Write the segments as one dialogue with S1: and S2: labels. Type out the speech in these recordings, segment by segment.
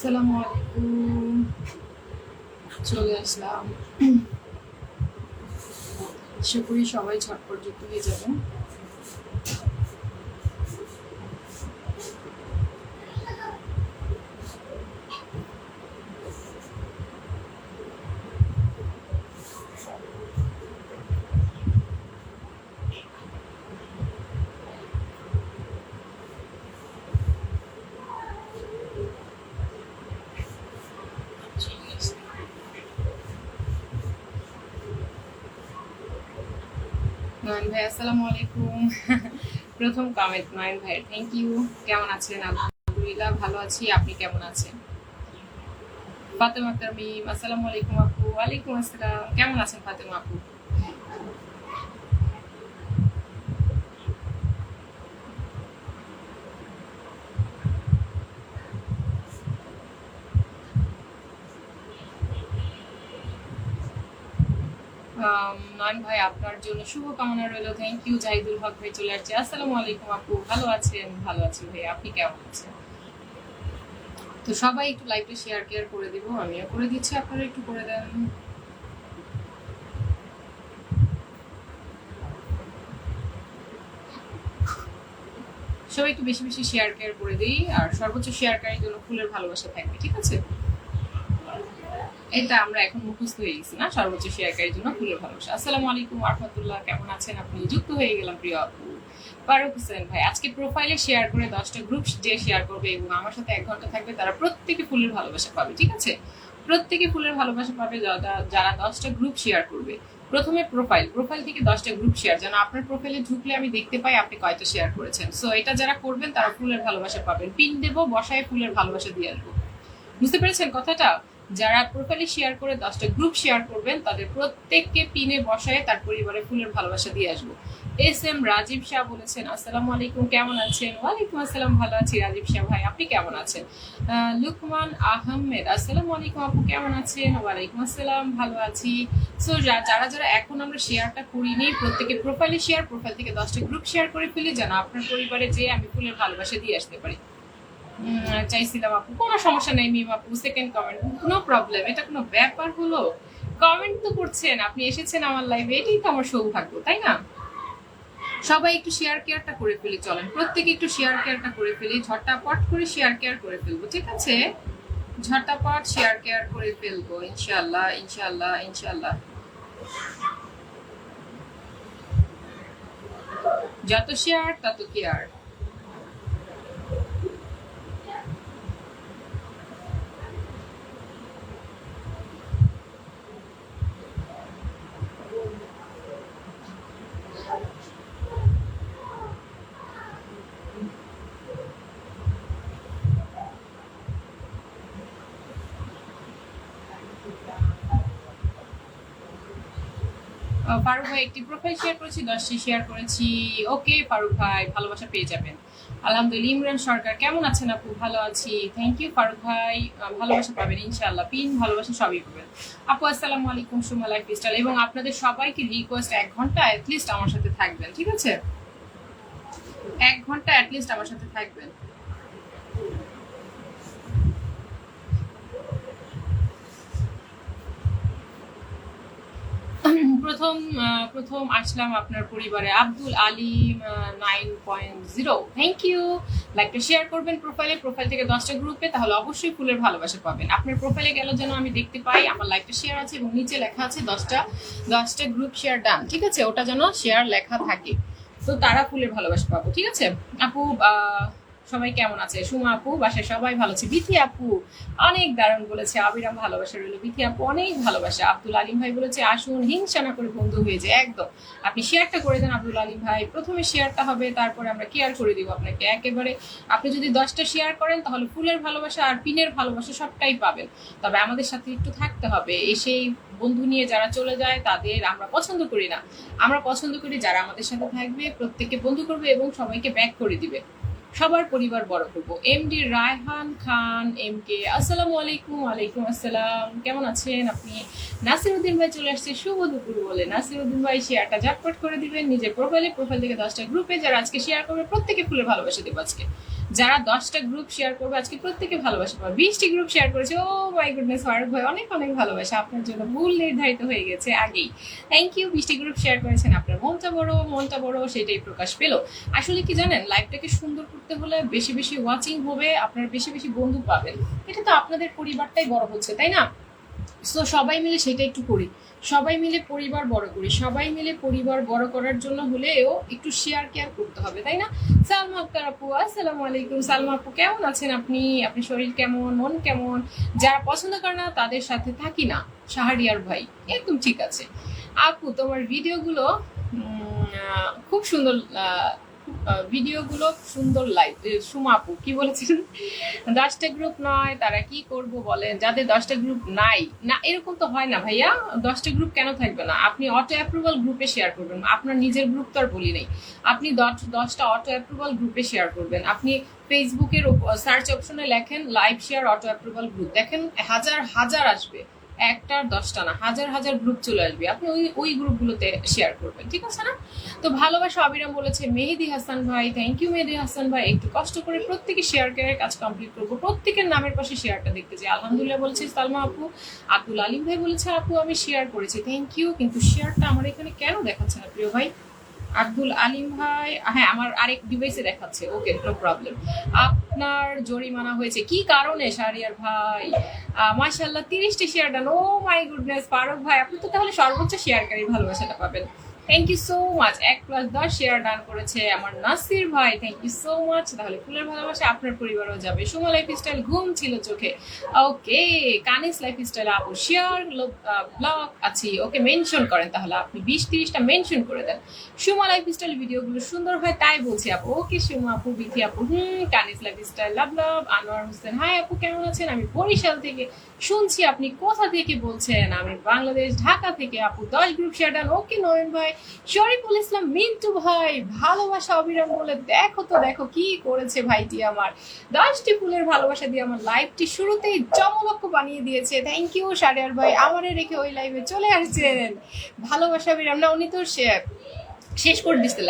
S1: আসসালামু আলাইকুম। চলে আসলাম। আশা করি সবাই ঝটপট যুক্ত হয়ে যাবেন। নয়ন ভাই আসসালামু আলাইকুম। প্রথম কমেন্ট নয়ন ভাই, থ্যাংক ইউ। কেমন আছেন? আলহামদুলিল্লাহ ভালো আছি, আপনি কেমন আছেন? ফাতেমা তামিম আসসালামু আলাইকুম আপু। ওয়ালাইকুম আসসালাম, কেমন আছেন ফাতেমা আপু? নয়ন ভাই আপনার জন্য শুভকামনা রইল, থ্যাংক ইউ। জাহিদুল হক ভাই চলে আসছে, আসসালামু আলাইকুম আপু, ভালো আছেন? ভালো আছি ভাই, আপনি কেমন আছেন? তো সবাই একটু লাইভটা শেয়ার কেয়ার করে দিব, আমিও করে দিচ্ছি, আপনারা একটু করে দেন। সবাই একটু বেশি বেশি শেয়ার কেয়ার করে দিই, আর সর্বোচ্চ শেয়ারকারীর জন্য ফুলের ভালোবাসা থাকবে, ঠিক আছে? এটা আমরা এখন মুখস্থ হয়ে গেছি না, সর্বোচ্চ শেয়ারকারীর জন্য ফুলের ভালোবাসা। আসসালামু আলাইকুম রাহমাতুল্লাহ, কেমন আছেন আপনি? যুক্ত হয়ে গেলাম প্রিয় আপু। ফারুক হোসেন ভাই, আজকে প্রোফাইলে শেয়ার করে 10টা গ্রুপ যে শেয়ার করবে এবং আমার সাথে 1 ঘন্টা থাকবে তারা প্রত্যেকে ফুলের ভালোবাসা পাবে, ঠিক আছে? প্রত্যেকে ফুলের ভালোবাসা পাবে যারা 10টা গ্রুপ শেয়ার করবে। প্রথমে প্রোফাইল থেকে 10টা গ্রুপ শেয়ার, যেন আপনার প্রোফাইলে ঢুকলে আমি দেখতে পাই আপনি কয়টা শেয়ার করেছেন। সো এটা যারা করবেন তারা ফুলের ভালোবাসা পাবেন। পিন দেবো, বসায় ফুলের ভালোবাসা দিয়ে আসবো। বুঝতে পেরেছেন কথাটা? যারা প্রোফাইলে শেয়ার করে 10টা গ্রুপ শেয়ার করবেন তাদের প্রত্যেককে পিনে বসায় তার পরিবারে ফুলের ভালোবাসা দিয়ে আসবো। এস এম রাজীব শাহ বলেছেন, আসসালামু আলাইকুম, কেমন আছেন? ওয়ালাইকুম আসসালাম, ভালো আছি রাজীব শাহ ভাই, আপনি কেমন আছেন? লুকমান আহমেদ, আসসালামু আলাইকুম আপু, কেমন আছেন? ওয়ালাইকুম আসসালাম, ভালো আছি। সো যারা যারা এখন আমরা শেয়ারটা করিনি, প্রত্যেকে প্রোফাইলে শেয়ার, প্রোফাইল থেকে 10টা গ্রুপ শেয়ার করে ফেলি, যেন আপনার পরিবারে যে আমি ফুলের ভালোবাসা দিয়ে আসতে পারি। চাইছিলাম আপু, কোনো সমস্যা নেই মিম আপু, সেকেন্ড কমেন্ট, নো প্রবলেম, এটা কোনো ব্যাপার হলো? কমেন্ট তো করছেন, আপনি এসেছেন আমার লাইভে, এটাই তো আমার সৌভাগ্য, তাই না? সবাই একটু শেয়ার কেয়ারটা করে ফেলি, চলেন প্রত্যেকে একটু শেয়ার কেয়ারটা করে ফেলি, ঝটাপট করে শেয়ার কেয়ার করে ফেলবো, ঠিক আছে? ঝটাপট শেয়ার কেয়ার করে ফেলবো, ইনশাআল্লাহ ইনশাআল্লাহ ইনশাআল্লাহ। যত শেয়ার তত কেয়ার। ফারুক ভাই একটি প্রোফাইল শেয়ার করেছি, 10টি শেয়ার করেছি। ওকে ফারুক ভাই, ভালোবাসা পেয়ে যাবেন আলহামদুলিল্লাহ। ইমরান সরকার, কেমন আছেন আপু? ভালো আছি, থ্যাংক ইউ ফারুক ভাই। ভালোবাসা পাবেন ইনশাআল্লাহ, পিন ভালোবাসা সবই পাবেন। আপু আসসালামু আলাইকুম, সুমা লাইফ স্টাইল, এবং আপনাদের সবাইকে রিকোয়েস্ট 1 ঘন্টা অ্যাটলিস্ট আমার সাথে থাকবেন, ঠিক আছে? 1 ঘন্টা অ্যাটলিস্ট আমার সাথে থাকবেন। প্রথম প্রথম আসলাম আপনার পরিবারে, আব্দুল আলিম 9.0, থ্যাংক ইউ। লাইকটা শেয়ার করবেন প্রোফাইলে, প্রোফাইল থেকে 10টা গ্রুপে, তাহলে অবশ্যই ফুলের ভালোবাসা পাবেন। আপনার প্রোফাইলে গেল যেন আমি দেখতে পাই আমার লাইকটা শেয়ার আছে এবং নিচে লেখা আছে 10টা গ্রুপ শেয়ার ডান, ঠিক আছে? ওটা যেন শেয়ার লেখা থাকে, তো তারা ফুলের ভালোবাসা পাবো, ঠিক আছে? আপু সবাই কেমন আছে? সুমা আপু, বাসায় সবাই ভালো আছে। বিথি আপু অনেক দারুণ বলেছে, আবিরাম ভালোবাসা রইল। বিথি আপু অনেক ভালোবাসা। আব্দুল আলিম ভাই বলেছে আসুন হিংসা না করে বন্ধু হয়ে যায়, একদম। আপনি শেয়ারটা করে দেন আব্দুল আলিম ভাই, প্রথমে শেয়ারটা হবে, তারপরে আমরা কেয়ার করে দিব আপনাকে একেবারে। আপনি যদি 10টা শেয়ার করেন তাহলে ফুলের ভালোবাসা আর পিনের ভালোবাসা সবটাই পাবেন। তবে আমাদের সাথে একটু থাকতে হবে, এসেই বন্ধু নিয়ে যারা চলে যায় তাদের আমরা পছন্দ করি না। আমরা পছন্দ করি যারা আমাদের সাথে থাকবে, প্রত্যেককে বন্ধু করবে এবং সবাইকে ব্যাক করে দিবে, সবার পরিবার বড় করবো। এমডি রায়হান খান এম কে, আসসালামু আলাইকুম। ওয়ালাইকুম আসসালাম, কেমন আছেন আপনি? নাসিরউদ্দিন ভাই চলে আসছে, শুভ দুপুর বলে। নাসিরউদ্দিন ভাই শেয়ারটা ঝটপট করে দিবেন নিজের প্রোফাইলে, প্রোফাইল থেকে 10টা গ্রুপে, যারা আজকে শেয়ার করবে প্রত্যেকে ফুলের ভালোবাসা দেবো আজকে। যারা 10টা গ্রুপ শেয়ার করবে আজকে প্রত্যেকে ভালোবাসা পাবে। 20টি গ্রুপ শেয়ার করেছে, ও মাই গুডনেস ফারুক ভাই অনেক অনেক ভালোবাসা আপনার জন্য, ভুল নির্ধারিত হয়ে গেছে আগেই। থ্যাংক ইউ, 20টি গ্রুপ শেয়ার করেছেন, আপনার মনটা বড় সেটাই প্রকাশ পেলো। আসলে কি জানেন, লাইফটাকে সুন্দর করতে হলে বেশি বেশি ওয়াচিং হবে, আপনার বেশি বেশি বন্ধু পাবেন, এটা তো আপনাদের পরিবারটাই বড় হচ্ছে, তাই না? সো সবাই মিলে সেটা একটু করি, সবাই মিলে পরিবার বড় করি, সবাই মিলে পরিবার বড় করার জন্য হলেও একটু শেয়ার কেয়ার করতে হবে, তাই না? সালমা আক্তার আপু, আসসালামু আলাইকুম। সালমা আপু কেমন আছেন আপনি? আপনার শরীর কেমন, মন কেমন? যারা পছন্দ করে না তাদের সাথে থাকি না, শাহরিয়ার ভাই একদম ঠিক আছে। আপু তোমার ভিডিওগুলো খুব সুন্দর, ভিডিওগুলো সুন্দর। লাইভ সুমা আপু কি বলেছেন, 10টা গ্রুপ নয় তারা কি করব বলেন, যাদের 10টা গ্রুপ নাই না, এরকম তো হয় না ভাইয়া। 10টা গ্রুপ কেন থাকবে না? আপনি অটো অ্যাপ্রুভাল গ্রুপে শেয়ার করবেন, আপনার নিজের গ্রুপ তো আর বলি নাই, আপনি 10টা অটো অ্যাপ্রুভাল গ্রুপে শেয়ার করবেন। আপনি ফেসবুকের সার্চ অপশনে লেখেন live share auto approval group, দেখেন হাজার হাজার আসবে, একটা 10টা না, হাজার হাজার গ্রুপ চলে আসবে, আপনি ওই গ্রুপগুলোতে শেয়ার করবেন, ঠিক আছে না? তো ভালোবাসা অবিরাম বলেছে মেহেদি হাসান ভাই, থ্যাংক ইউ মেহেদি হাসান ভাই। একটু কষ্ট করে প্রত্যেকে শেয়ার করে কাজ কমপ্লিট করবো, প্রত্যেকের নামের পাশে শেয়ারটা দেখতে চাই। আলহামদুলিল্লাহ বলেছে সালমা আপু। আব্দুল আলিম ভাই বলেছে আপু আমি শেয়ার করেছি, থ্যাংক ইউ, কিন্তু শেয়ারটা আমার এখানে কেন দেখাচ্ছে না প্রিয় ভাই? আব্দুল আলিম ভাই, হ্যাঁ আমার আরেক ডিভাইসে দেখাচ্ছে, ওকে নো প্রবলেম। আপনার জরিমানা হয়েছে কি কারণে শাহরিয়ার ভাই? মাশাআল্লাহ 30টি share done, oh my goodness Faruk ভাই, আপনি তো তাহলে সর্বোচ্চ শেয়ারকারী ভালোবাসাটা পাবেন। Thank you so much. 1+10 share done করেছে আমার নাসির ভাই, থ্যাংক ইউ সো মাচ। তাহলে ফুলের ভালোবাসা আপনার পরিবারও যাবে। সুমা লাইফস্টাইল ঘুম ছিল চোখে, ওকে। কানিস লাইফস্টাইল আপু শেয়ার ব্লগ আছি, ওকে মেনশন করেন, তাহলে আপনি 20-30টা মেনশন করে দেন। সুমা লাইফস্টাইল ভিডিওগুলো সুন্দর হয় তাই বলছি আপু, ওকে সুমা আপু, বিথি আপু, কানিস লাইফস্টাইল লাভ লাভ। আনোয়ার হোসেন হাই আপু কেমন আছেন? আমি বরিশাল থেকে শুনছি, আপনি কোথা থেকে বলছেন? আমি বাংলাদেশ ঢাকা থেকে। আপু 10 গ্রুপ শেয়ার ডান, ওকে নয়ন ভাই। শরীফুল ইসলাম মিন্টু ভাই, ভালোবাসা অবিরাম বলে দেখো তো দেখো কি করেছে ভাইটি আমার, 10টি ফুলের ভালোবাসা দিয়ে আমার লাইভটি শুরুতেই জমলক্ষ বানিয়ে দিয়েছে। থ্যাংক ইউ শাহরিয়ার ভাই, আমারে রেখে ওই লাইভে চলে আসছেন। ভালোবাসা অবিরাম না, উনি তো শেষ করে দিচ্ছে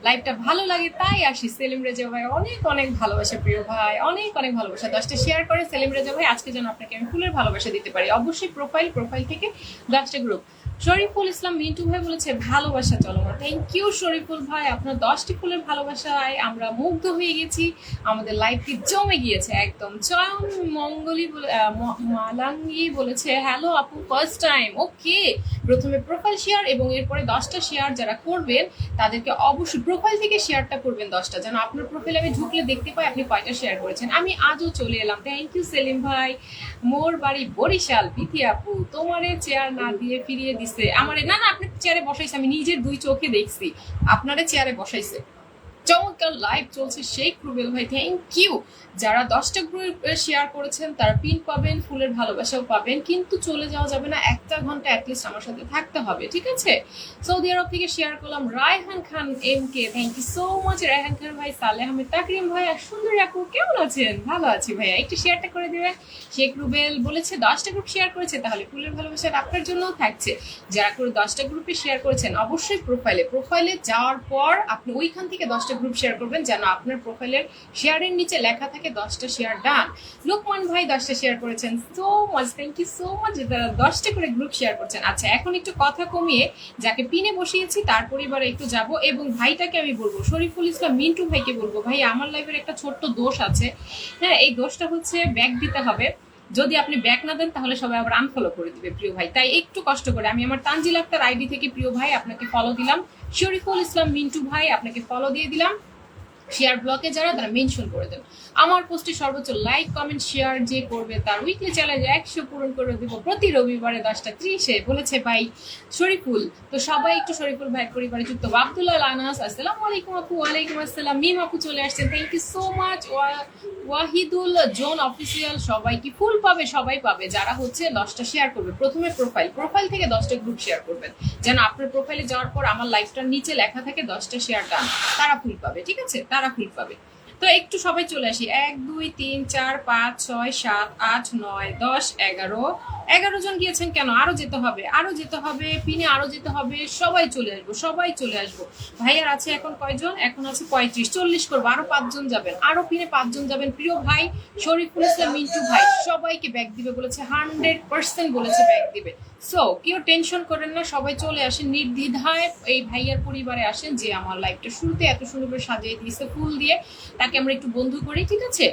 S1: লাইভটা ভালো লাগে তাই আসি। সেলিম রেজা ভাই অনেক অনেক ভালোবাসা প্রিয় ভাই, অনেক অনেক ভালোবাসা। 10টা শেয়ার করে সেলিম রেজা ভাই, আজকে যেন আপনাকে আমি ফুলের ভালোবাসা দিতে পারি। অবশ্যই প্রোফাইল থেকে 10টা গ্রুপ। শরীফুল ইসলাম মিন্টু ভাই বলেছে ভালোবাসা চলমান, থ্যাংক ইউ শরীফুল ভাই, আপনার 10টি ফুলের ভালোবাসায় আমরা মুগ্ধ হয়ে গেছি, আমাদের লাইভটি জমে গিয়েছে একদম। চয়ন মঙ্গলি মালাঙ্গি বলেছে হ্যালো আপু ফার্স্ট টাইম, ওকে। প্রথমে প্রোফাইল শেয়ার এবং এরপরে 10টা শেয়ার যারা করবেন তাদেরকে অবশ্যই প্রোফাইল থেকে শেয়ারটা করবেন 10টা, যেন আপনার প্রোফাইলে আমি ঢুকলে দেখতে পাই আপনি কয়টা শেয়ার করেছেন। আমি আজও চলে এলাম, থ্যাংক ইউ সেলিম ভাই। মোর বাড়ি বরিশাল, বিথি আপু তোমারে চেয়ার না দিয়ে ফিরিয়ে দিছে আমারে, না না আপনি চেয়ারে বসাইছে, আমি নিজের 2 চোখে দেখছি আপনারে চেয়ারে বসাইছে। চমৎকার লাইভ চলছে শেখ রুবেল ভাই, থ্যাংক ইউ। যারা 10টা গ্রুপ শেয়ার করেছেন তারা পিন পাবেন, ফুলের ভালোবাসাও পাবেন, কিন্তু চলে যাওয়া যাবে না, 1 ঘন্টা অ্যাটলিস্ট আমার সাথে থাকতে হবে, ঠিক আছে? সৌদি আরব থেকে শেয়ার করলাম Raihan Khan M K, thank you so much Raihan Khan ভাই। সালেহ আহমেদ তাকরিম ভাই, আর সুন্দরী আপু কেমন আছেন? ভালো আছি ভাইয়া, একটু শেয়ারটা করে দেবেন। শেখ রুবেল বলেছে 10টা গ্রুপ শেয়ার করেছে, তাহলে ফুলের ভালোবাসা আপনার জন্য থাকছে। যারা করে 10টা গ্রুপে শেয়ার করেছেন অবশ্যই প্রোফাইলে যাওয়ার পর আপনি ওইখান থেকে 10টা গ্রুপ শেয়ার করবেন, যেন আপনার প্রোফাইলের শেয়ারের নিচে লেখা থাকে 10টা শেয়ার ডান। লোকমান ভাই 10টা শেয়ার করেছেন, so much, thank you so much, যারা 10টা করে গ্রুপ শেয়ার করছেন। আচ্ছা এখন একটু কথা কমিয়ে যাকে পিনে বসিয়েছি তার পরিবারে একটু যাব, এবং ভাইটাকে আমি বলবো, শরীফুল ইসলাম মিন্টু ভাইকে বলবো, ভাই আমার লাইফের একটা ছোট্ট দোষ আছে, হ্যাঁ এই দোষটা হচ্ছে ব্যাক দিতে হবে, যদি আপনি ব্যাক না দেন তাহলে সবাই আবার আনফলো করে দিবে প্রিয় ভাই, তাই একটু কষ্ট করে আমি আমার তানজিল আক্তার আইডি থেকে প্রিয় ভাই আপনাকে ফলো দিলাম, শরীফুল ইসলাম মিন্টু ভাই আপনাকে ফলো দিয়ে দিলাম। শেয়ার ব্লকে যারা তারা মেনশন করে দেন। আমার পোস্টে সর্বোচ্চ লাইক কমেন্ট শেয়ার যে করবে তার উইকলি চ্যালেঞ্জ 100 পূরণ করে দেবো প্রতি রবিবারে 10:30 বলেছে ভাই শরীফুল। তো সবাই একটু শরীফুল ভাইয়ের পরিবারে যুক্ত। আব্দুল্লাহ আনাস, আসসালামু আলাইকুম আপু। ওয়ালাইকুম আসসালাম। মিম আপু চলে আসছেন, thank you so much. Wahidul zone official, সবাই কি ফুল পাবে? সবাই পাবে যারা হচ্ছে 10টা শেয়ার করবে। প্রথমে প্রোফাইল থেকে 10টা গ্রুপ শেয়ার করবেন, যেন আপনার প্রোফাইলে যাওয়ার পর আমার লাইভটার নিচে লেখা থাকে 10টা শেয়ার ডান, তারা ফুল পাবে, ঠিক আছে? তারা ফুল পাবে। তো একটু সবাই চলে আসি। 1 2 3 4 5 6 7 8 9 10 11 জন গিয়েছেন কেন? আরো যেতে হবে, আরো যেতে হবে, পিনে আরো যেতে হবে। সবাই চলে আসবো, সবাই চলে আসবো। ভাইয়ার আছে এখন কয়জন? এখন আছে 35, 40 করবো। আরো 5 জন যাবেন, আরো পিনে 5 জন যাবেন। প্রিয় ভাই শরীফুল ইসলাম মিন্টু ভাই সবাইকে ব্যাগ দিবে বলেছে, 100% বলেছে ব্যাগ দিবে। সো কেউ টেনশন করেন না, সবাই চলে আসেন নির্দ্বিধায় এই ভাইয়ার পরিবারে আসেন, যে আমার লাইফটা শুরুতে এত সুন্দর করে সাজিয়ে দিয়েছে ফুল দিয়ে, তাকে আমরা একটু বন্ধু করি, ঠিক আছে?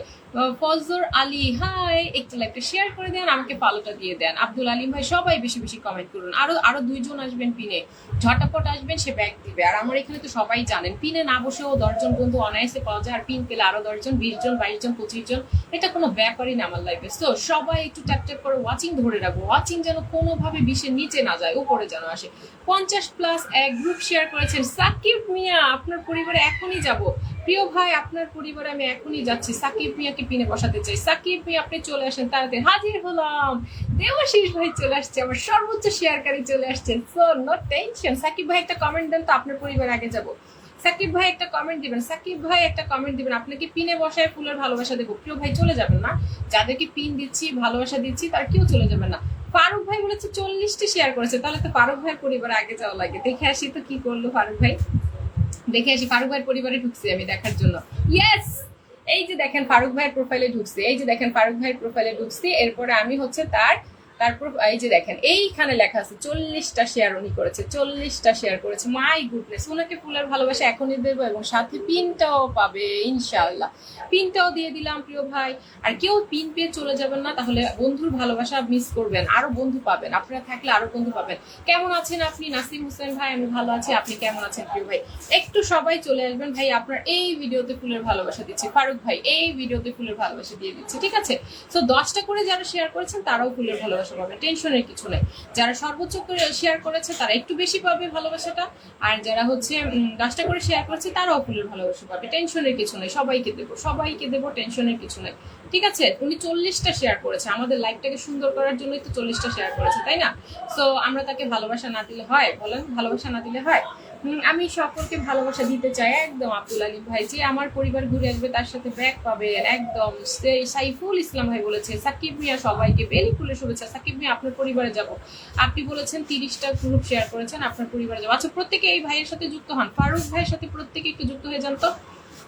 S1: ফজর আলী হাই, একটু লাইভটা শেয়ার করে দেন, আমাকে ফলোটা দিয়ে দেন। আব্দুল আলিম ভাই সবাই বেশি বেশি কমেন্ট করুন। আরো 2 জন আসবেন পিনে, ঝটাপট আসবেন, সে ব্যাগ দিবে। আর আমার এখানে তো সবাই জানেন পিনে না বসেও 10 জন বন্ধু অনায়াসে পাওয়া যায়, আর পিন পেলে আরো 10 জন, 20 জন, 22 জন, 25 জন, এটা কোনো ব্যাপারই না আমার লাইফে। তো সবাই একটু ট্যাপ ট্যাপ করে ওয়াচিং ধরে রাখবো, ওয়াচিং যেন কোনোভাবে 20-এর নিচে না যায়, উপরে যেন আসে। 50+ এক গ্রুপ শেয়ার করেছেন। সাকিব মিয়া আপনার পরিবারে এখনই যাব। প্রিয় ভাই আপনার পরিবারে আমি এখনই যাচ্ছি, সাকিব মিয়াকে পিনে বসাতে চাই। সাকিব মিয়া আপনি চলে আসেন তাড়াতাড়ি। হাজির হলাম, দেবাশিস ভাই চলে আসছে, আমার সর্বোচ্চ শেয়ারকারী চলে আসছেন। So no tension. সাকিব ভাই একটা কমেন্ট দেন তো, আপনার পরিবার আগে যাব। সাকিব ভাই একটা কমেন্ট দিবেন, সাকিব ভাই একটা কমেন্ট দিবেন। আপনাকে পিনে বসায় ফুলের ভালোবাসা দেবো। প্রিয় ভাই চলে যাবেন না, যাদেরকে পিন দিচ্ছি ভালোবাসা দিচ্ছি তার কেউ চলে যাবেন না। ফারুক ভাই বলেছে 40টি শেয়ার করেছে, তাহলে তো ফারুক ভাইয়ের পরিবারে আগে যাওয়া লাগে। দেখে আসি তো কি করলো ফারুক ভাই, দেখে আসি। ফারুক ভাইয়ের পরিবারে ঢুকছি আমি দেখার জন্য। ইয়েস, এই যে দেখেন ফারুক ভাইয়ের প্রোফাইলে ঢুকছি, এই যে দেখেন ফারুক ভাইয়ের প্রোফাইলে ঢুকছি। এরপরে আমি হচ্ছে তারপর এই যে দেখেন এইখানে লেখা আছে 40টা শেয়ার উনি করেছে, 40টা শেয়ার করেছে। মাই গুডনেস, ওনাকে ফুলের ভালোবাসা এখনই দেবো এবং সাথে পিনটাও পাবে ইনশাআল্লাহ। পিনটাও দিয়ে দিলাম প্রিয় ভাই। আর কেউ পিন পেয়ে চলে যাবেন না, তাহলে বন্ধুর ভালোবাসা মিস করবেন, আরো বন্ধু পাবেন। আপনারা থাকলে আরো বন্ধু পাবেন। কেমন আছেন আপনি? নাসিম হোসেন ভাই আমি ভালো আছি, আপনি কেমন আছেন প্রিয় ভাই? একটু সবাই চলে আসবেন। ভাই আপনার এই ভিডিওতে ফুলের ভালোবাসা দিচ্ছি, ফারুক ভাই এই ভিডিওতে ফুলের ভালোবাসা দিয়ে দিচ্ছি, ঠিক আছে? তো 10টা করে যারা শেয়ার করেছেন তারাও ফুলের ভালোবাসা পাবে, টেনশনের কিছু নেই। যারা সর্বোচ্চ করে শেয়ার করেছে তারা একটু বেশি পাবে ভালোবাসাটা, আর যারা হচ্ছে 10টা করে শেয়ার করেছে তারাও ফুলের ভালোবাসা পাবে, টেনশনের কিছু নেই। সবাইকে দেবো, সবাইকে দেবো, টেনশনের কিছু নেই, ঠিক আছে? উনি 40টা শেয়ার করেছে, আমাদের লাইফটাকে সুন্দর করার জন্যই তো 40টা শেয়ার করেছে, তাই না? তো আমরা তাকে ভালোবাসা না দিলে হয়? বলেন, ভালোবাসা না দিলে হয়? আমি সকলকে ভালোবাসা দিতে চাই একদম। আব্দুল আলী ভাই, যে আমার পরিবার ঘুরে আসবে তার সাথে ব্যাগ পাবে একদম। সাইফুল ইসলাম ভাই বলেছে সাকিব মিয়া সবাইকে বেলি ফুলের শুভেচ্ছা। সাকিব মিয়া আপনার পরিবারে যাব, আপনি বলেছেন 30টা গ্রুপ শেয়ার করেছেন, আপনার পরিবারে যাবো। আচ্ছা প্রত্যেকে এই ভাইয়ের সাথে যুক্ত হন, ফারুক ভাইয়ের সাথে প্রত্যেকে একটু যুক্ত হয়ে যান তো।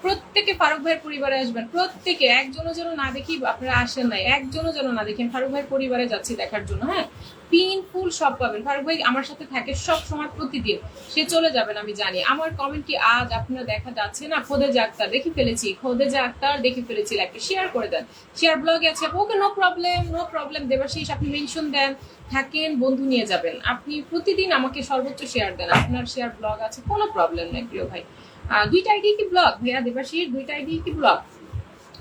S1: প্রত্যেকে ফারুক ভাইয়ের পরিবারে আসবেন, প্রত্যেকে। একজনও যেন না দেখি আপনারা আসেন নাই, একজনও যেন না দেখেন। ফারুক ভাইয়ের পরিবারে যাচ্ছি দেখার জন্য। হ্যাঁ, পিন ফুল সব পাবেন। ফারুক ভাই আমার সাথে থাকে সব সময়, প্রতিদিন। সে চলে যাবেন আমি জানি। আমার কমেন্ট কি আজ আপনারা দেখা যাচ্ছে না? খোদেজা আক্তার দেখে ফেলেছি, খোদেজা আক্তার দেখে ফেলেছি। একটা শেয়ার করে দেন, শেয়ার ব্লগে আছে। Okay, no problem, no problem. Debashis আপনি মেনশন দেন, থাকেন, বন্ধু নিয়ে যাবেন। আপনি প্রতিদিন আমাকে সর্বোচ্চ শেয়ার দেন, আপনার শেয়ার ব্লগ আছে, কোনো প্রবলেম নেই প্রিয় ভাই। 2টা আইডি কি ব্লগ ভাইয়া দেবাশিস? 2টা আইডি কি ব্লগ?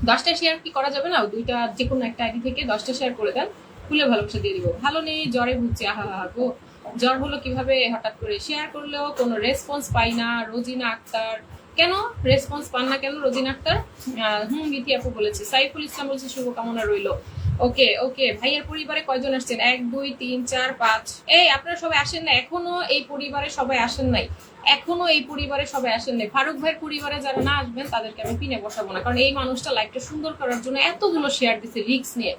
S1: 10টা শেয়ার কি করা যাবে না? 2টা যে কোনো একটা আইডি থেকে 10টা শেয়ার করে দেন, ফুলে ভালোবাসা দিয়ে দিব। ভালো নেই, জ্বরে ভুগছি। আহা গো, জ্বর হলো কিভাবে হঠাৎ করে? শেয়ার করলেও কোনো রেসপন্স পাই না। রোজিনা আক্তার, কেন রেসপন্স পান না কেন রোজিনা আক্তার? মিথি আপু বলেছে। সাইফুল ইসলাম বলছে শুভকামনা রইলো। ওকে ওকে, ভাইয়ার পরিবারে কয়জন আসছেন? 1 2 3 4 5। এই আপনারা সবাই আসেন না এখনো? এই পরিবারে সবাই আসেন নাই এখনো? এই পরিবারে সবাই আসেন নাই? ফারুক ভাইয়ের পরিবারে যারা না আসবেন তাদেরকে আমি পিনে বসাবো না, কারণ এই মানুষটা লাইফটা সুন্দর করার জন্য এতগুলো শেয়ার দিচ্ছে রিস্ক নিয়ে।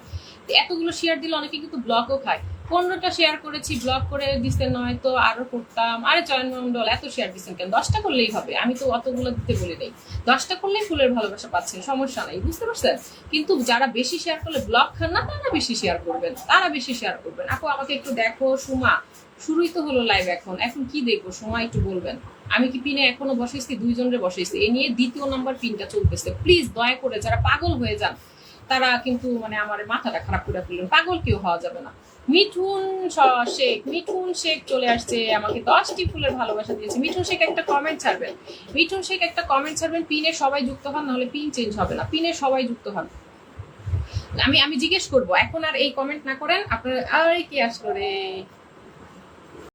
S1: এতগুলো শেয়ার দিলে অনেকে কিন্তু ব্লকও খায়। 15টা শেয়ার করেছি, ব্লক করে দিচ্ছেন, নয়তো আরো করতাম। আরে চয়ন মন্ডল এত শেয়ার দিচ্ছেন কেন? 10টা করলেই হবে, আমি তো অতগুলো দিতে বলি নাই। 10টা করলেই ফুলের ভালোবাসা পাচ্ছেন, সমস্যা নাই, বুঝতে পারছেন? কিন্তু যারা বেশি শেয়ার করলে ব্লক খান না, তারা বেশি শেয়ার করবেন, তারা বেশি শেয়ার করবেন। আপু আমাকে একটু দেখো। সুমা, শুরুই তো হলো লাইভ, এখন কি দেখবো? সময় একটু বলবেন। আমি কি পিনে এখনো বসাইছি? 2 জনরে বসাইছি, এ নিয়ে 2য় নাম্বার পিনটা চলতেছে। প্লিজ দয়া করে যারা পাগল হয়ে যান তারা কিন্তু মানে আমার মাথাটা খারাপ করে ফেললেন। পাগল কেউ হওয়া যাবে না। মিঠুন শেখ চলে আসছে, আমাকে 10টি ফুলের ভালোবাসা দিয়েছে। মিঠুন শেখ একটা কমেন্ট ছাড়বেন, মিঠুন শেখ একটা কমেন্ট ছাড়বেন। পিনে সবাই যুক্ত হন, নাহলে পিন চেঞ্জ হবে না। পিনে সবাই যুক্ত হন। আমি জিজ্ঞেস করবো, এখন আর এই কমেন্ট না করেন আপনারা। আরে কি আসলো রে?